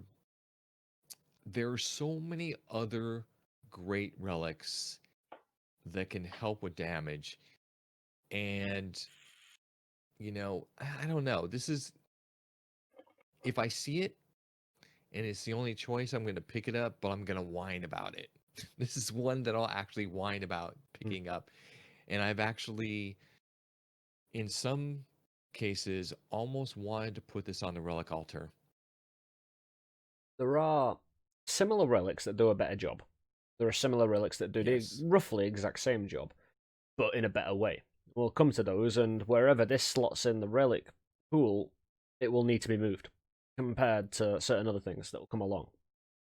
there are so many other great relics that can help with damage. And, I don't know. This is, if I see it and it's the only choice, I'm going to pick it up, but I'm going to whine about it. This is one that I'll actually whine about picking up. And I've actually, in some cases, almost wanted to put this on the relic altar. There are similar relics that do a better job. There are similar relics that do Yes. the roughly exact same job, but in a better way. We'll come to those, and wherever this slots in the relic pool, it will need to be moved compared to certain other things that will come along.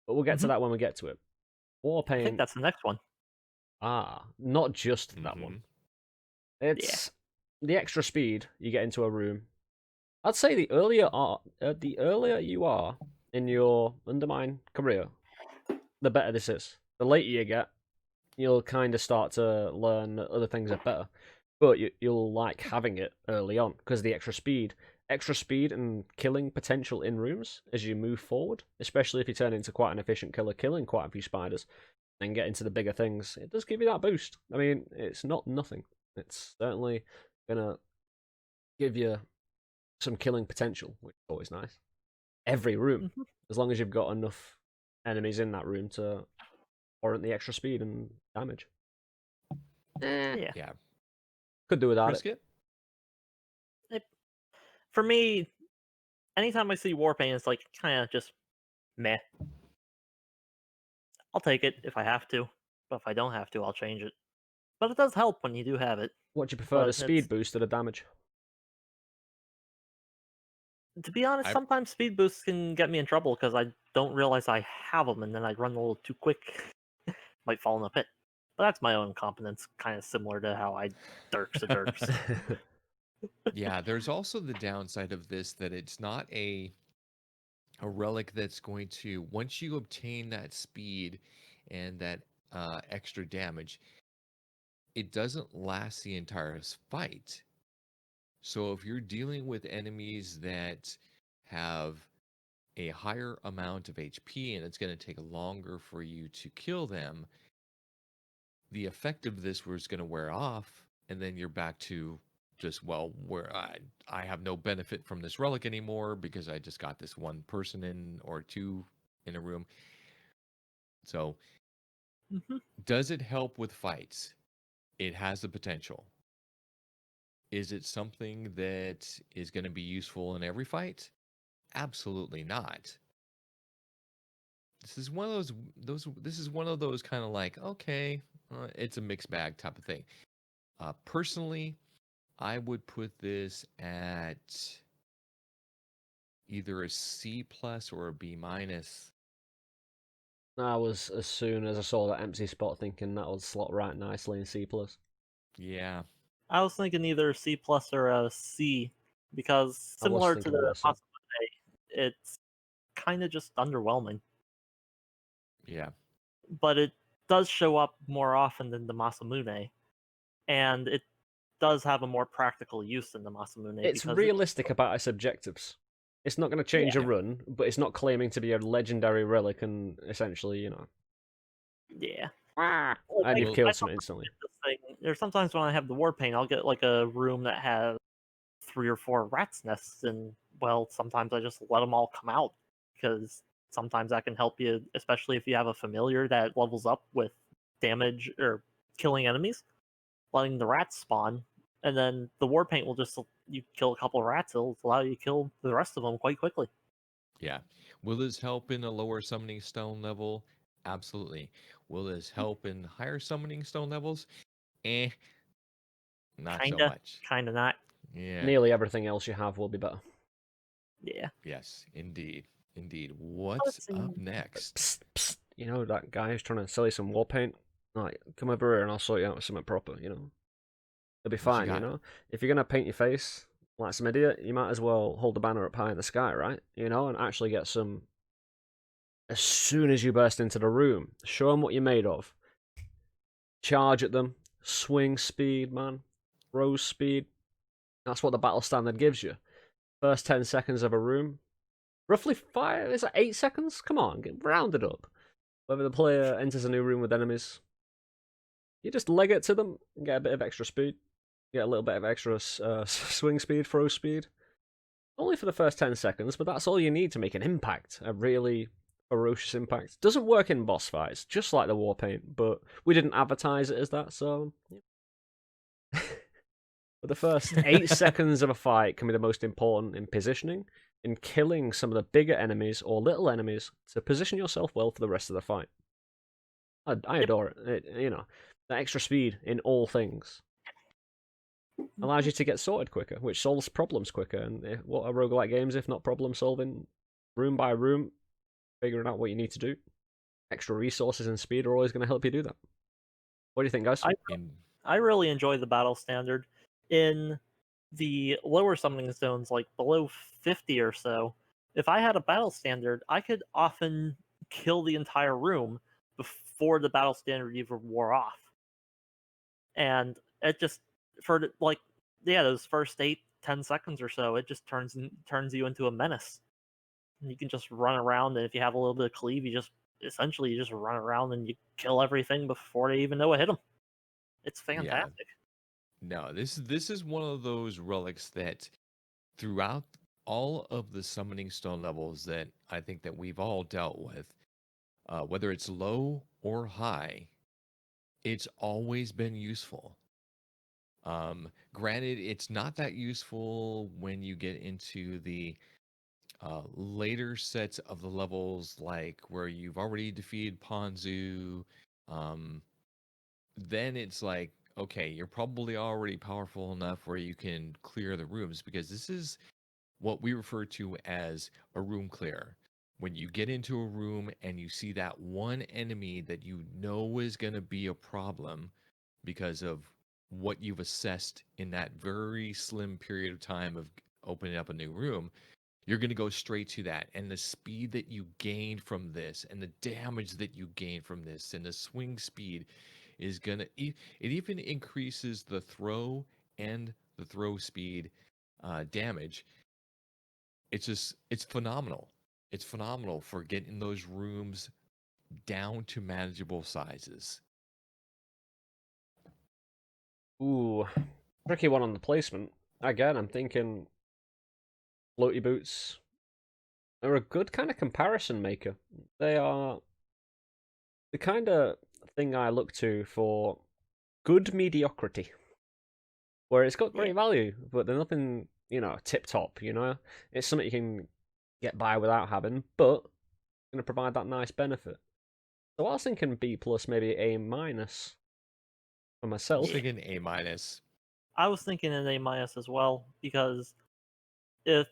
But we'll get to that when we get to it. War I think paint. that's the next one. Not just that one. It's the extra speed you get into a room. I'd say the earlier you are in your Undermine career, the better this is. The later you get, you'll kind of start to learn that other things are better, but you'll like having it early on because the extra speed and killing potential in rooms as you move forward, especially if you turn into quite an efficient killer, killing quite a few spiders, and get into the bigger things. It does give you that boost. I mean, it's not nothing. It's certainly gonna give you some killing potential, which is always nice. Every room, as long as you've got enough enemies in that room to warrant the extra speed and damage. Yeah. Could do without Priskip? For me, anytime I see war paint, it's like kind of just meh. I'll take it if I have to, but if I don't have to, I'll change it. But it does help when you do have it. What do you prefer, But the speed boost or the damage? To be honest, sometimes speed boosts can get me in trouble because I don't realize I have them, and then I run a little too quick. Might fall in a pit. But that's my own incompetence, kind of similar to how I Dirks the Dirks. Yeah, there's also the downside of this that it's not a relic that's going to, once you obtain that speed and that extra damage, it doesn't last the entire fight. So if you're dealing with enemies that have a higher amount of HP and it's going to take longer for you to kill them, the effect of this was going to wear off, and then you're back to just, well, where I have no benefit from this relic anymore because I just got this one person in or two in a room. So does it help with fights? It has the potential. Is it something that is going to be useful in every fight? Absolutely not. This is one of those kind of like, okay, it's a mixed bag type of thing. Personally, I would put this at either a C plus or a B minus. I was, as soon as I saw that empty spot, thinking that would slot right nicely in C plus. Yeah. I was thinking either C plus or a C because similar to the Masamune, it's kind of just underwhelming. Yeah. But it does show up more often than the Masamune, and it does have a more practical use than the Masamune. It's realistic about its objectives. It's not going to change a run, but it's not claiming to be a legendary relic and essentially, Yeah. And you've killed someone instantly. There's sometimes when I have the war paint, I'll get like a room that has 3 or 4 rat's nests, and well, sometimes I just let them all come out because sometimes that can help you, especially if you have a familiar that levels up with damage or killing enemies. Letting the rats spawn, and then the war paint will just you kill a couple of rats, it'll allow you to kill the rest of them quite quickly. Yeah. Will this help in a lower summoning stone level? Absolutely. Will this help in higher summoning stone levels? Eh, not so much. Kinda not. Yeah. Nearly everything else you have will be better. Yeah. Yes, indeed. Indeed. What's up next? Psst, psst. You know that guy who's trying to sell you some war paint? Like, come over here and I'll sort you out with something proper, you know? It'll be What you fine, you got? know? If you're gonna paint your face like some idiot, you might as well hold the banner up high in the sky, right? You know, and actually get some... As soon as you burst into the room, show them what you're made of. Charge at them. Swing speed, man. Rose speed. That's what the battle standard gives you. First 10 seconds of a room. Roughly 5, is that 8 seconds? Come on, get rounded up. Whether the player enters a new room with enemies, you just leg it to them and get a bit of extra speed. Get a little bit of extra swing speed, throw speed. Only for the first 10 seconds, but that's all you need to make an impact. A really ferocious impact. Doesn't work in boss fights, just like the war paint, but we didn't advertise it as that, so... But the first 8 seconds of a fight can be the most important in positioning, in killing some of the bigger enemies or little enemies to position yourself well for the rest of the fight. I adore it. You know, the extra speed in all things allows you to get sorted quicker, which solves problems quicker. And what are roguelike games if not problem solving, room by room, figuring out what you need to do? Extra resources and speed are always going to help you do that. What do you think, guys? I really enjoy the battle standard. In the lower summoning zones, like below 50 or so, if I had a battle standard, I could often kill the entire room before the battle standard even wore off. And it just, those first 8-10 seconds or so, it just turns you into a menace. And you can just run around, and if you have a little bit of cleave, you just run around and you kill everything before they even know what hit them. It's fantastic. No, this is one of those relics that throughout all of the summoning stone levels that I think that we've all dealt with, whether it's low or high, it's always been useful. Granted, it's not that useful when you get into the later sets of the levels, like where you've already defeated Ponzu. Then it's like, okay, you're probably already powerful enough where you can clear the rooms, because this is what we refer to as a room clear. When you get into a room and you see that one enemy that you know is going to be a problem because of what you've assessed in that very slim period of time of opening up a new room, you're going to go straight to that. And the speed that you gain from this, and the damage that you gain from this, and the swing speed is going to... It even increases the throw and the throw speed damage. It's phenomenal. It's phenomenal for getting those rooms down to manageable sizes. Ooh, tricky one on the placement. Again, I'm thinking floaty boots are a good kind of comparison maker. They are the kind of thing I look to for good mediocrity, where it's got great value, but they're nothing, you know, tip top. You know, it's something you can get by without having, but going to provide that nice benefit. So I was thinking B plus, maybe A minus for I myself. was thinking A minus. I was thinking an A minus as well, because if,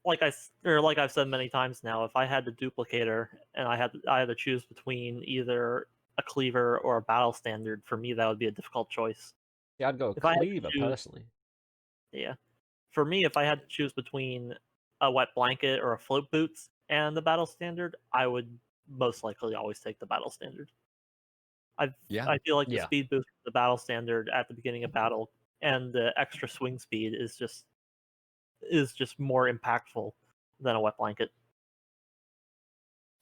like I've said many times now, if I had the duplicator and I had to choose between either a cleaver or a battle standard, for me that would be a difficult choice. Yeah, I'd go If I had to cleaver choose- personally. Yeah, for me, if I had to choose between a wet blanket or a float boots and the battle standard, I would most likely always take the battle standard. I feel like the speed boost of the battle standard at the beginning of battle and the extra swing speed is just more impactful than a wet blanket.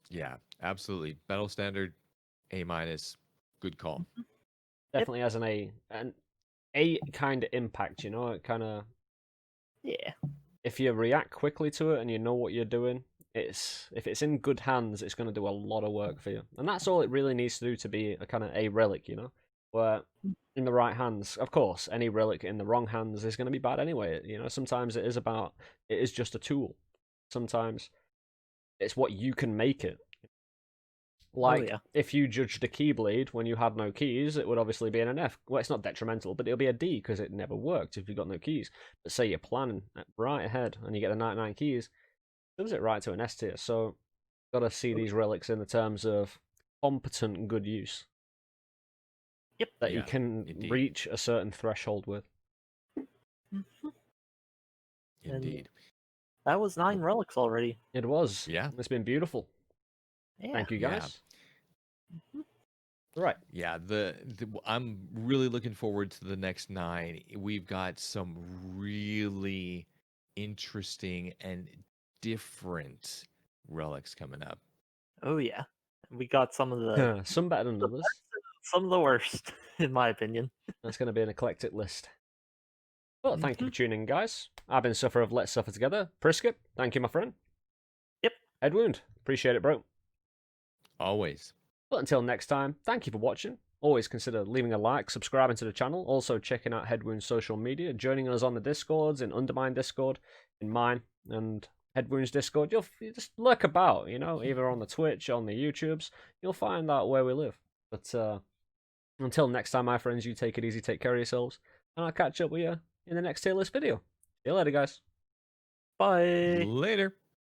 Yeah, absolutely. Battle standard, A minus. Good call. Definitely has an A kind of impact, you know. It kind of, Yeah. if you react quickly to it and you know what you're doing, if it's in good hands, it's going to do a lot of work for you, and that's all it really needs to do to be a kind of a relic, you know. Where in the right hands, of course, any relic in the wrong hands is going to be bad anyway. You know, sometimes it is just a tool. Sometimes it's what you can make it. Like, yeah. if you judged a Keyblade when you had no keys, it would obviously be an F. Well, it's not detrimental, but it'll be a D because it never worked if you've got no keys. But say you're planning right ahead and you get the 99 keys, it does it right to an S tier. So, gotta see these relics in the terms of competent and good use. Yep. That you Yeah, can indeed. reach a certain threshold with. Mhm. Indeed. That was 9 relics already. It was. Yeah. It's been beautiful. Yeah. Thank you, Yeah. guys. Mhm. Right. Yeah, I'm really looking forward to the next 9. We've got some really interesting and different relics coming up. Oh yeah. We got some of the Some better than others. some of the worst, in my opinion. That's going to be an eclectic list. Well, thank you Mhm. for tuning in, guys. I've been Sufferer of Let's Suffer Together. Priskip, thank you, my friend. Yep. Headwound, appreciate it, bro. Always. But until next time, thank you for watching. Always consider leaving a like, subscribing to the channel, also checking out Headwound's social media, joining us on the Discords, in Undermine Discord, in mine, and Headwound's Discord. You just lurk about, you know, either on the Twitch, on the YouTubes. You'll find out where we live. But until next time, my friends, you take it easy, take care of yourselves, and I'll catch up with you in the next tier list video. See you later, guys. Bye. Later.